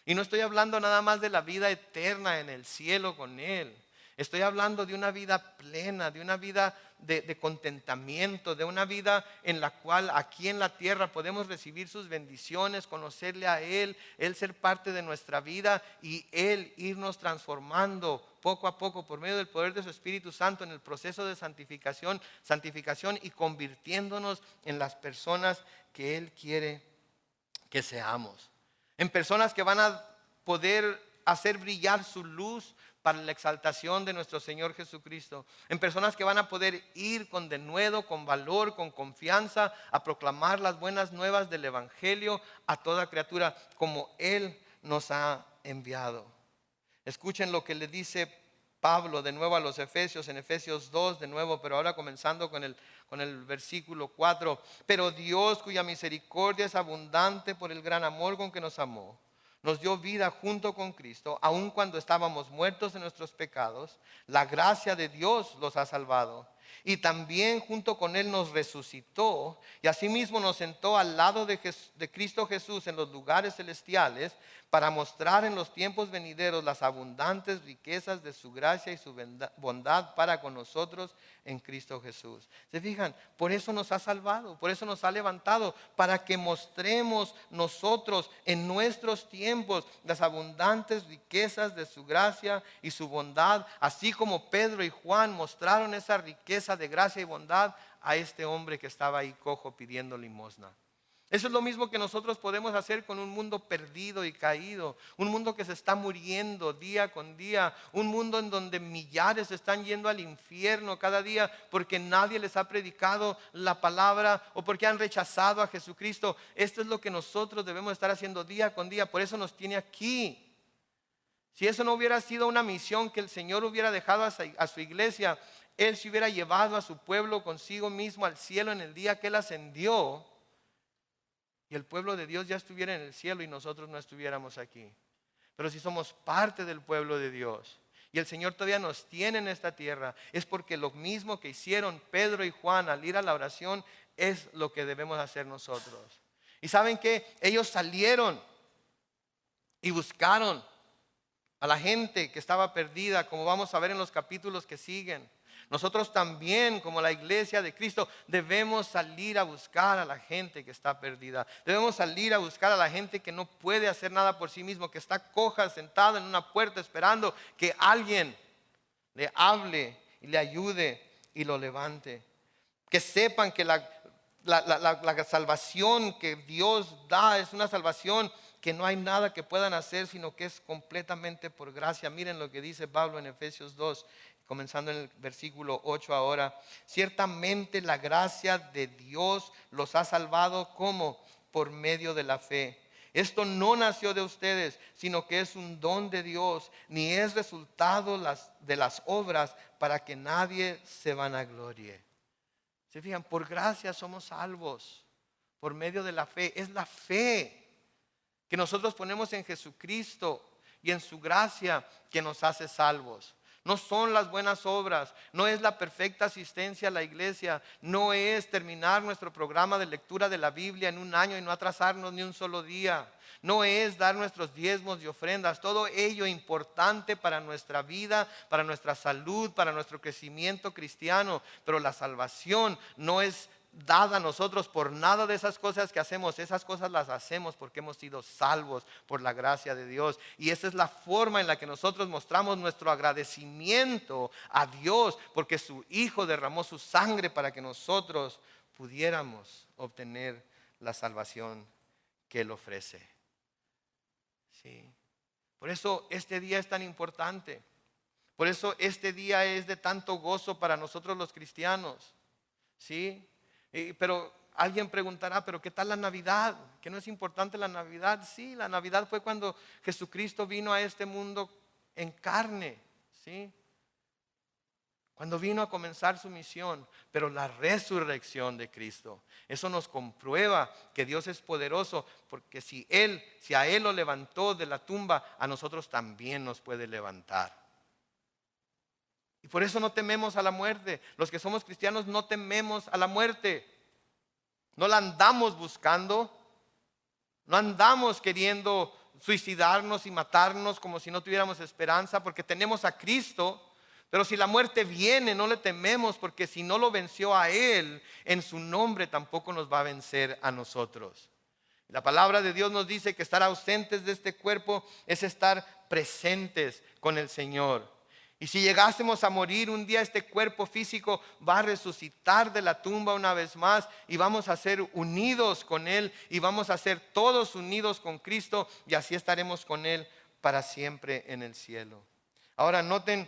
Y no estoy hablando nada más de la vida eterna en el cielo con Él. Estoy hablando de una vida plena, de una vida de contentamiento, de una vida en la cual aquí en la tierra podemos recibir sus bendiciones, conocerle a Él, Él ser parte de nuestra vida y Él irnos transformando poco a poco por medio del poder de su Espíritu Santo en el proceso de santificación y convirtiéndonos en las personas que Él quiere que seamos. En personas que van a poder hacer brillar su luz para la exaltación de nuestro Señor Jesucristo. En personas que van a poder ir con denuedo, con valor, con confianza, a proclamar las buenas nuevas del Evangelio a toda criatura, como Él nos ha enviado. Escuchen lo que le dice Pablo de nuevo a los Efesios, en Efesios 2 de nuevo, pero ahora comenzando con el versículo 4. Pero Dios, cuya misericordia es abundante por el gran amor con que nos amó, nos dio vida junto con Cristo, aun cuando estábamos muertos en nuestros pecados. La gracia de Dios los ha salvado. Y también junto con Él nos resucitó y asimismo nos sentó al lado de Cristo Jesús en los lugares celestiales, para mostrar en los tiempos venideros las abundantes riquezas de su gracia y su bondad para con nosotros en Cristo Jesús. ¿Se fijan? Por eso nos ha salvado, por eso nos ha levantado, para que mostremos nosotros en nuestros tiempos las abundantes riquezas de su gracia y su bondad, así como Pedro y Juan mostraron esa riqueza de gracia y bondad a este hombre que estaba ahí cojo pidiendo limosna. Eso es lo mismo que nosotros podemos hacer con un mundo perdido y caído, un mundo que se está muriendo día con día, un mundo en donde millares están yendo al infierno cada día porque nadie les ha predicado la palabra o porque han rechazado a Jesucristo. Esto es lo que nosotros debemos estar haciendo día con día, por eso nos tiene aquí. Si eso no hubiera sido una misión que el Señor hubiera dejado a su iglesia, Él se hubiera llevado a su pueblo consigo mismo al cielo en el día que Él ascendió, y el pueblo de Dios ya estuviera en el cielo y nosotros no estuviéramos aquí. Pero si somos parte del pueblo de Dios y el Señor todavía nos tiene en esta tierra, es porque lo mismo que hicieron Pedro y Juan al ir a la oración es lo que debemos hacer nosotros. Y ¿saben qué? Ellos salieron y buscaron a la gente que estaba perdida, como vamos a ver en los capítulos que siguen. Nosotros también, como la iglesia de Cristo, debemos salir a buscar a la gente que está perdida. Debemos salir a buscar a la gente que no puede hacer nada por sí mismo, que está coja, sentada en una puerta esperando que alguien le hable y le ayude y lo levante. Que sepan que la salvación que Dios da es una salvación que no hay nada que puedan hacer, sino que es completamente por gracia. Miren lo que dice Pablo en Efesios 2, comenzando en el versículo 8 ahora. Ciertamente la gracia de Dios los ha salvado, ¿cómo? Por medio de la fe. Esto no nació de ustedes, sino que es un don de Dios, ni es resultado de las obras, para que nadie se vanaglorie. ¿Se fijan? Por gracia somos salvos, por medio de la fe. Es la fe que nosotros ponemos en Jesucristo y en su gracia que nos hace salvos. No son las buenas obras, no es la perfecta asistencia a la iglesia, no es terminar nuestro programa de lectura de la Biblia en un año y no atrasarnos ni un solo día. No es dar nuestros diezmos y ofrendas, todo ello importante para nuestra vida, para nuestra salud, para nuestro crecimiento cristiano. Pero la salvación no es dada a nosotros por nada de esas cosas que hacemos. Esas cosas las hacemos porque hemos sido salvos por la gracia de Dios. Y esa es la forma en la que nosotros mostramos nuestro agradecimiento a Dios, porque su Hijo derramó su sangre para que nosotros pudiéramos obtener la salvación que Él ofrece. Sí. Por eso este día es tan importante. Por eso este día es de tanto gozo para nosotros los cristianos. ¿Sí? Pero alguien preguntará, ¿pero qué tal la Navidad? ¿Que no es importante la Navidad? Sí, la Navidad fue cuando Jesucristo vino a este mundo en carne, ¿sí? Cuando vino a comenzar su misión. Pero la resurrección de Cristo, eso nos comprueba que Dios es poderoso, porque si a Él lo levantó de la tumba, a nosotros también nos puede levantar. Y por eso no tememos a la muerte. Los que somos cristianos no tememos a la muerte. No la andamos buscando. No andamos queriendo suicidarnos y matarnos como si no tuviéramos esperanza, porque tenemos a Cristo. Pero si la muerte viene, no le tememos, porque si no lo venció a Él, en su nombre tampoco nos va a vencer a nosotros. La palabra de Dios nos dice que estar ausentes de este cuerpo es estar presentes con el Señor. Y si llegásemos a morir un día, este cuerpo físico va a resucitar de la tumba una vez más, y vamos a ser unidos con Él, y vamos a ser todos unidos con Cristo, y así estaremos con Él para siempre en el cielo. Ahora noten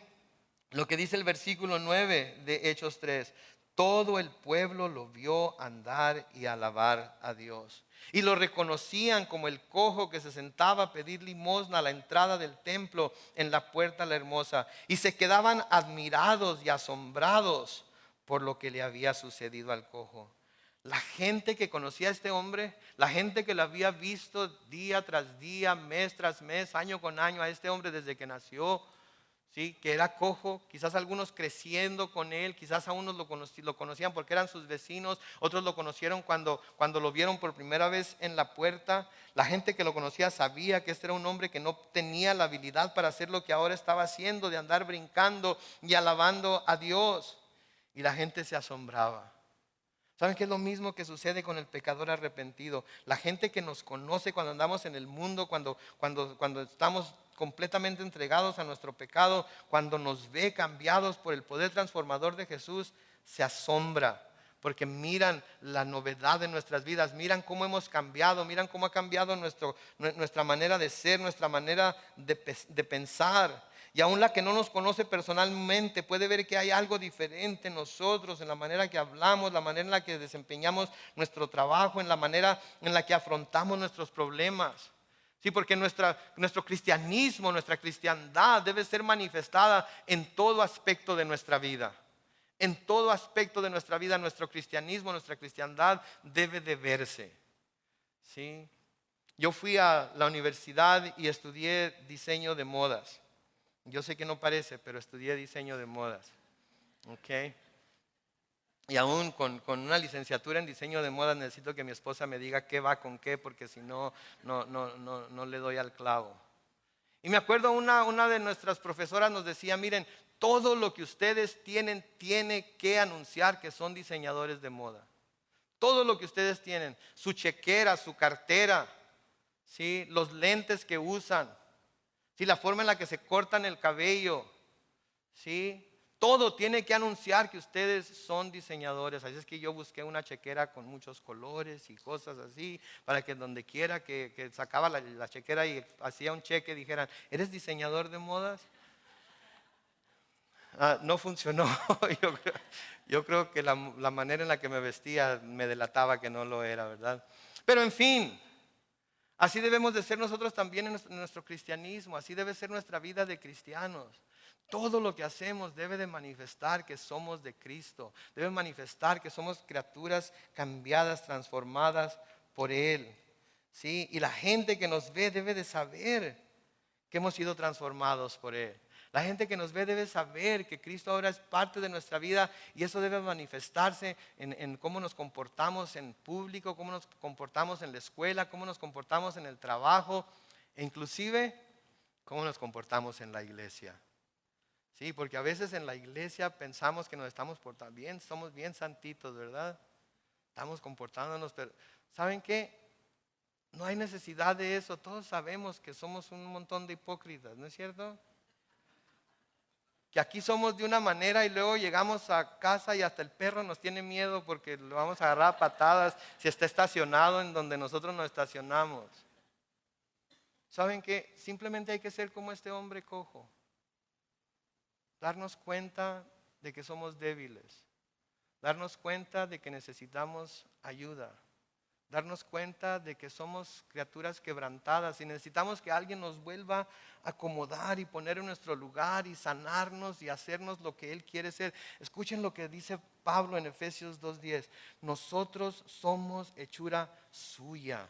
lo que dice el versículo 9 de Hechos 3. Todo el pueblo lo vio andar y alabar a Dios. Y lo reconocían como el cojo que se sentaba a pedir limosna a la entrada del templo en la puerta la hermosa. Y se quedaban admirados y asombrados por lo que le había sucedido al cojo. La gente que conocía a este hombre, la gente que lo había visto día tras día, mes tras mes, año con año a este hombre desde que nació, ¿sí? Que era cojo, quizás algunos creciendo con él, quizás a unos lo conocían porque eran sus vecinos, otros lo conocieron cuando lo vieron por primera vez en la puerta. La gente que lo conocía sabía que este era un hombre que no tenía la habilidad para hacer lo que ahora estaba haciendo, de andar brincando y alabando a Dios. Y la gente se asombraba. ¿Saben qué es lo mismo que sucede con el pecador arrepentido? La gente que nos conoce cuando andamos en el mundo, cuando estamos completamente entregados a nuestro pecado, cuando nos ve cambiados por el poder transformador de Jesús, se asombra. Porque miran la novedad de nuestras vidas, miran cómo hemos cambiado, miran cómo ha cambiado nuestra manera de ser, nuestra manera de pensar. Y aún la que no nos conoce personalmente puede ver que hay algo diferente en nosotros, en la manera que hablamos, la manera en la que desempeñamos nuestro trabajo, en la manera en la que afrontamos nuestros problemas. Sí, porque nuestro cristianismo, nuestra cristiandad debe ser manifestada en todo aspecto de nuestra vida. En todo aspecto de nuestra vida, nuestro cristianismo, nuestra cristiandad debe de verse. ¿Sí? Yo fui a la universidad y estudié diseño de modas. Yo sé que no parece, pero estudié diseño de modas. ¿Ok? Y aún con una licenciatura en diseño de modas necesito que mi esposa me diga qué va con qué, porque si no, no le doy al clavo. Y me acuerdo una de nuestras profesoras nos decía, miren, todo lo que ustedes tienen tiene que anunciar que son diseñadores de moda. Todo lo que ustedes tienen, su chequera, su cartera, ¿sí? Los lentes que usan, ¿sí? La forma en la que se cortan el cabello, ¿sí? Todo tiene que anunciar que ustedes son diseñadores. Así es que yo busqué una chequera con muchos colores y cosas así, para que donde quiera que sacaba la chequera y hacía un cheque dijeran, ¿eres diseñador de modas? No funcionó. Yo creo que la manera en la que me vestía me delataba que no lo era, ¿verdad? Pero en fin, así debemos de ser nosotros también en nuestro cristianismo. Así debe ser nuestra vida de cristianos. Todo lo que hacemos debe de manifestar que somos de Cristo. Debe manifestar que somos criaturas cambiadas, transformadas por Él. ¿Sí? Y la gente que nos ve debe de saber que hemos sido transformados por Él. La gente que nos ve debe saber que Cristo ahora es parte de nuestra vida y eso debe manifestarse en cómo nos comportamos en público, cómo nos comportamos en la escuela, cómo nos comportamos en el trabajo e inclusive cómo nos comportamos en la iglesia. Sí, porque a veces en la iglesia pensamos que nos estamos portando bien, somos bien santitos, ¿verdad? Estamos comportándonos, pero ¿saben qué? No hay necesidad de eso. Todos sabemos que somos un montón de hipócritas, ¿no es cierto? Que aquí somos de una manera y luego llegamos a casa y hasta el perro nos tiene miedo porque lo vamos a agarrar a patadas si está estacionado en donde nosotros nos estacionamos. ¿Saben qué? Simplemente hay que ser como este hombre cojo. Darnos cuenta de que somos débiles. Darnos cuenta de que necesitamos ayuda. Darnos cuenta de que somos criaturas quebrantadas y necesitamos que alguien nos vuelva a acomodar y poner en nuestro lugar y sanarnos y hacernos lo que Él quiere ser. Escuchen lo que dice Pablo en Efesios 2:10. Nosotros somos hechura suya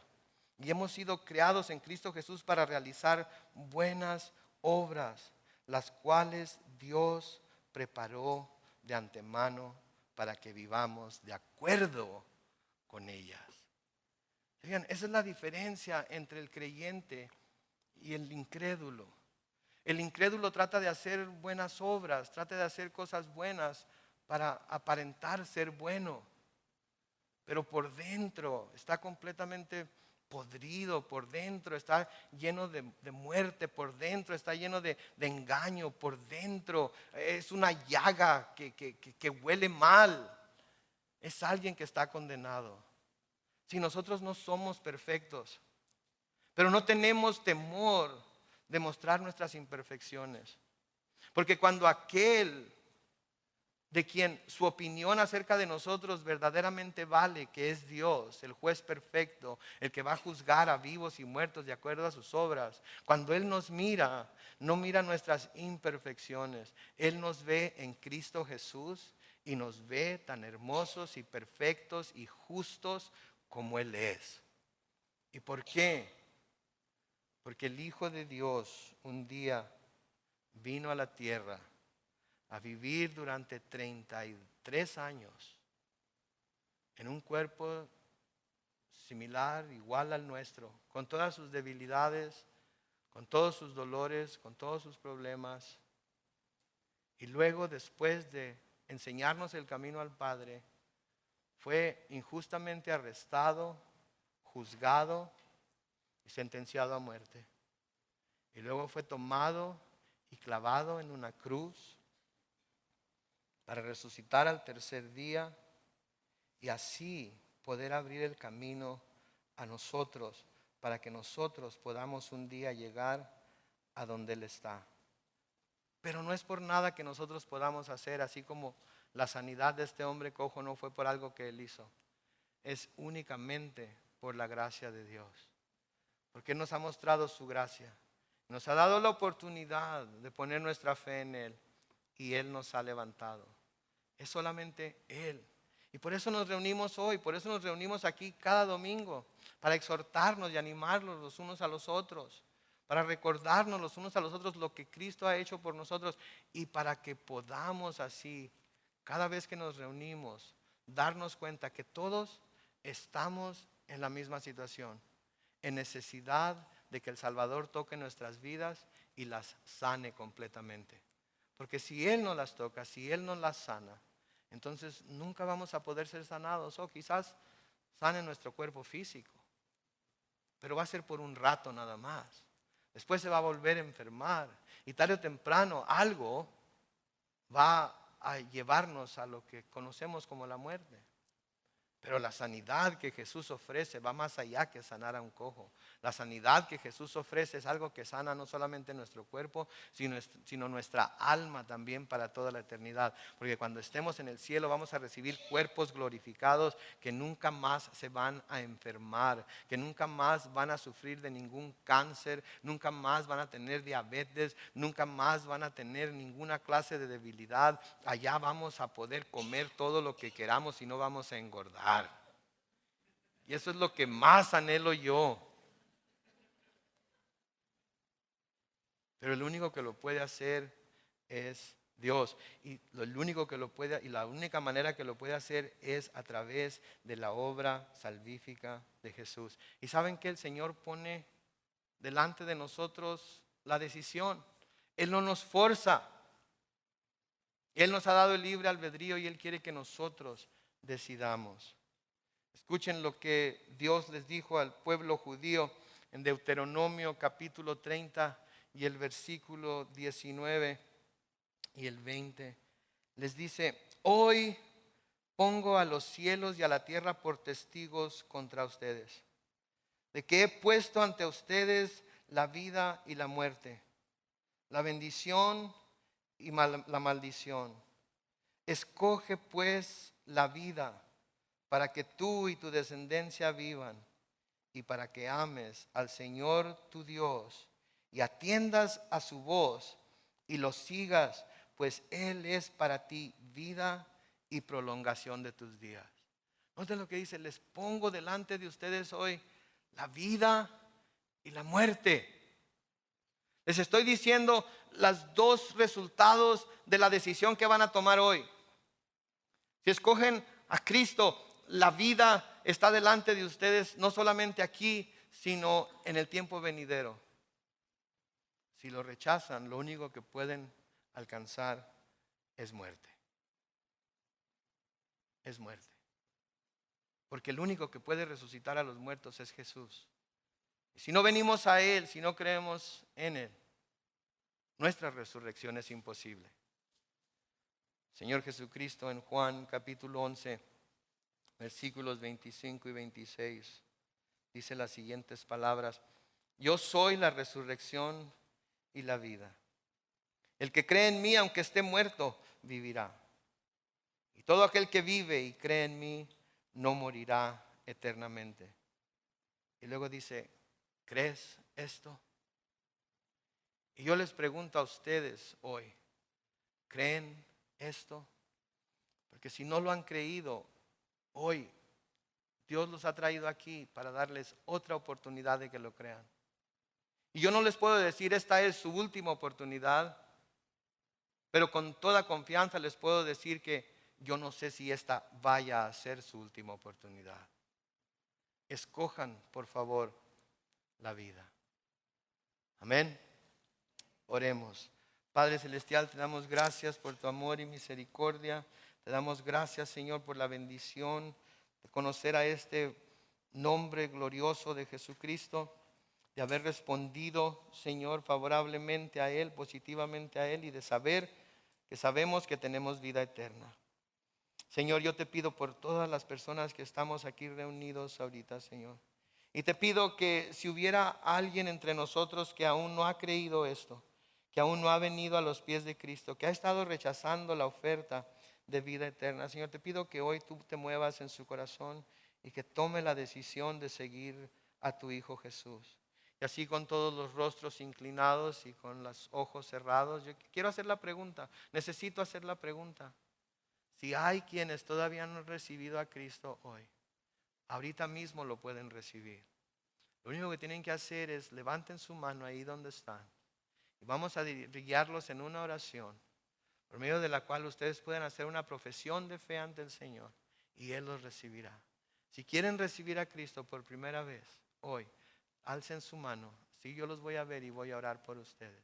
y hemos sido creados en Cristo Jesús para realizar buenas obras, las cuales Dios preparó de antemano para que vivamos de acuerdo con ellas. Oigan, esa es la diferencia entre el creyente y el incrédulo. El incrédulo trata de hacer buenas obras, trata de hacer cosas buenas para aparentar ser bueno. Pero por dentro está completamente podrido, por dentro está lleno de muerte, por dentro está lleno de engaño, por dentro es una llaga que huele mal. Es alguien que está condenado. Si nosotros no somos perfectos, pero no tenemos temor de mostrar nuestras imperfecciones. Porque cuando aquel de quien su opinión acerca de nosotros verdaderamente vale, que es Dios, el juez perfecto, el que va a juzgar a vivos y muertos de acuerdo a sus obras, cuando Él nos mira, no mira nuestras imperfecciones, Él nos ve en Cristo Jesús y nos ve tan hermosos y perfectos y justos como Él es. ¿Y por qué? Porque el Hijo de Dios un día vino a la tierra a vivir durante 33 años en un cuerpo similar, igual al nuestro, con todas sus debilidades, con todos sus dolores, con todos sus problemas. Y luego, después de enseñarnos el camino al Padre, fue injustamente arrestado, juzgado y sentenciado a muerte. Y luego fue tomado y clavado en una cruz para resucitar al tercer día y así poder abrir el camino a nosotros para que nosotros podamos un día llegar a donde Él está. Pero no es por nada que nosotros podamos hacer, así como la sanidad de este hombre cojo no fue por algo que Él hizo, es únicamente por la gracia de Dios. Porque Él nos ha mostrado su gracia, nos ha dado la oportunidad de poner nuestra fe en Él y Él nos ha levantado. Es solamente Él. Y por eso nos reunimos hoy, por eso nos reunimos aquí cada domingo, para exhortarnos y animarnos los unos a los otros, para recordarnos los unos a los otros lo que Cristo ha hecho por nosotros y para que podamos así, cada vez que nos reunimos, darnos cuenta que todos estamos en la misma situación, en necesidad de que el Salvador toque nuestras vidas y las sane completamente. Porque si Él no las toca, si Él no las sana, entonces nunca vamos a poder ser sanados. O quizás sane nuestro cuerpo físico, pero va a ser por un rato nada más. Después se va a volver a enfermar y tarde o temprano algo va a llevarnos a lo que conocemos como la muerte. Pero la sanidad que Jesús ofrece va más allá que sanar a un cojo. La sanidad que Jesús ofrece es algo que sana no solamente nuestro cuerpo, sino nuestra alma también para toda la eternidad. Porque cuando estemos en el cielo vamos a recibir cuerpos glorificados que nunca más se van a enfermar, que nunca más van a sufrir de ningún cáncer, nunca más van a tener diabetes, nunca más van a tener ninguna clase de debilidad. Allá vamos a poder comer todo lo que queramos y no vamos a engordar. Y eso es lo que más anhelo yo. Pero el único que lo puede hacer es Dios. Y el único que lo puede, y la única manera que lo puede hacer es a través de la obra salvífica de Jesús. Y saben que el Señor pone delante de nosotros la decisión. Él no nos forza. Él nos ha dado el libre albedrío y Él quiere que nosotros decidamos. Escuchen lo que Dios les dijo al pueblo judío en Deuteronomio capítulo 30 y el versículo 19 y el 20. Les dice: hoy pongo a los cielos y a la tierra por testigos contra ustedes, de que he puesto ante ustedes la vida y la muerte, la bendición y la maldición. Escoge pues la vida para que tú y tu descendencia vivan y para que ames al Señor tu Dios y atiendas a su voz y lo sigas, pues Él es para ti vida y prolongación de tus días. Noten lo que dice: les pongo delante de ustedes hoy la vida y la muerte. Les estoy diciendo los dos resultados de la decisión que van a tomar hoy. Si escogen a Cristo, la vida está delante de ustedes, no solamente aquí, sino en el tiempo venidero. Si lo rechazan, lo único que pueden alcanzar es muerte. Es muerte. Porque el único que puede resucitar a los muertos es Jesús. Y si no venimos a Él, si no creemos en Él, nuestra resurrección es imposible. Señor Jesucristo en Juan capítulo 11, versículos 25 y 26, dice las siguientes palabras: yo soy la resurrección y la vida. El que cree en mí, aunque esté muerto, vivirá. Y todo aquel que vive y cree en mí, no morirá eternamente. Y luego dice, ¿crees esto? Y yo les pregunto a ustedes hoy, ¿creen esto? Porque si no lo han creído, hoy Dios los ha traído aquí para darles otra oportunidad de que lo crean. Y yo no les puedo decir, esta es su última oportunidad, pero con toda confianza les puedo decir que yo no sé si esta vaya a ser su última oportunidad. Escojan, por favor, la vida. Amén. Oremos. Padre Celestial, te damos gracias por tu amor y misericordia. Te damos gracias, Señor, por la bendición de conocer a este nombre glorioso de Jesucristo, de haber respondido, Señor, favorablemente a Él, positivamente a Él, y de saber que sabemos que tenemos vida eterna. Señor, yo te pido por todas las personas que estamos aquí reunidos ahorita, Señor. Y te pido que si hubiera alguien entre nosotros que aún no ha creído esto, que aún no ha venido a los pies de Cristo, que ha estado rechazando la oferta de vida eterna, Señor, te pido que hoy tú te muevas en su corazón y que tome la decisión de seguir a tu Hijo Jesús. Y así con todos los rostros inclinados y con los ojos cerrados, yo quiero hacer la pregunta, necesito hacer la pregunta. Si hay quienes todavía no han recibido a Cristo hoy, ahorita mismo lo pueden recibir. Lo único que tienen que hacer es levanten su mano ahí donde están. Y vamos a guiarlos en una oración, por medio de la cual ustedes pueden hacer una profesión de fe ante el Señor y Él los recibirá. Si quieren recibir a Cristo por primera vez hoy, alcen su mano. Sí, yo los voy a ver y voy a orar por ustedes.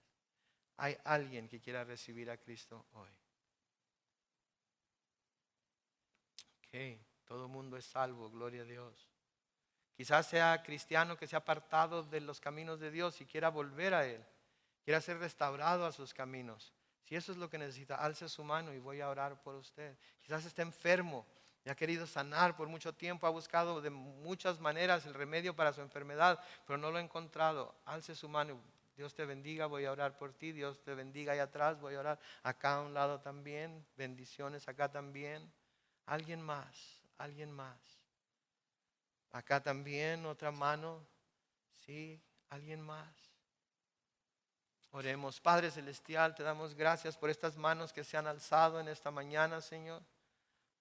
¿Hay alguien que quiera recibir a Cristo hoy? Ok, todo el mundo es salvo, gloria a Dios. Quizás sea cristiano que se ha apartado de los caminos de Dios y quiera volver a Él, quiera ser restaurado a sus caminos. Si eso es lo que necesita, alce su mano y voy a orar por usted. Quizás está enfermo y ha querido sanar por mucho tiempo, ha buscado de muchas maneras el remedio para su enfermedad, pero no lo ha encontrado. Alce su mano. Dios te bendiga, voy a orar por ti. Dios te bendiga allá atrás, voy a orar acá a un lado también. Bendiciones acá también. Alguien más, alguien más. Acá también, otra mano. Sí, alguien más. Oremos. Padre Celestial, te damos gracias por estas manos que se han alzado en esta mañana, Señor.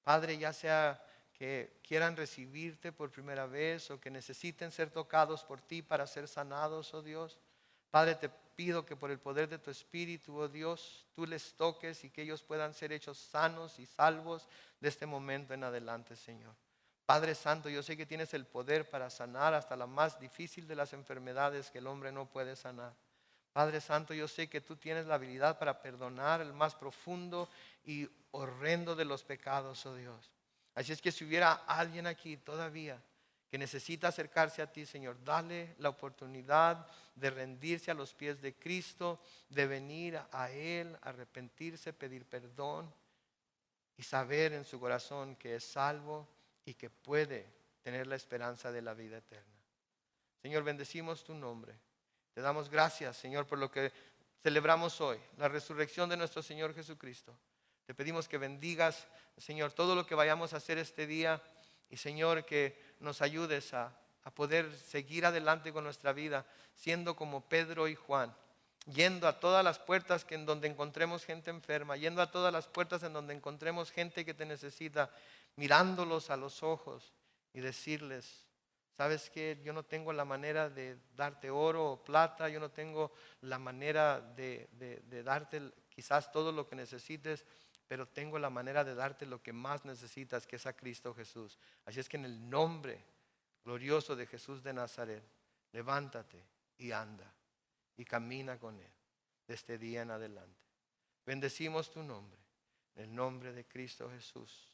Padre, ya sea que quieran recibirte por primera vez o que necesiten ser tocados por ti para ser sanados, oh Dios. Padre, te pido que por el poder de tu Espíritu, oh Dios, tú les toques y que ellos puedan ser hechos sanos y salvos de este momento en adelante, Señor. Padre Santo, yo sé que tienes el poder para sanar hasta la más difícil de las enfermedades que el hombre no puede sanar. Padre Santo, yo sé que tú tienes la habilidad para perdonar el más profundo y horrendo de los pecados, oh Dios. Así es que si hubiera alguien aquí todavía que necesita acercarse a ti, Señor, dale la oportunidad de rendirse a los pies de Cristo, de venir a Él, arrepentirse, pedir perdón y saber en su corazón que es salvo y que puede tener la esperanza de la vida eterna. Señor, bendecimos tu nombre. Te damos gracias, Señor, por lo que celebramos hoy, la resurrección de nuestro Señor Jesucristo. Te pedimos que bendigas, Señor, todo lo que vayamos a hacer este día y, Señor, que nos ayudes a poder seguir adelante con nuestra vida, siendo como Pedro y Juan, yendo a todas las puertas en donde encontremos gente enferma, yendo a todas las puertas en donde encontremos gente que te necesita, mirándolos a los ojos y decirles: ¿sabes qué? Yo no tengo la manera de darte oro o plata, yo no tengo la manera de darte quizás todo lo que necesites, pero tengo la manera de darte lo que más necesitas, que es a Cristo Jesús. Así es que en el nombre glorioso de Jesús de Nazaret, levántate y anda y camina con Él de este día en adelante. Bendecimos tu nombre, en el nombre de Cristo Jesús.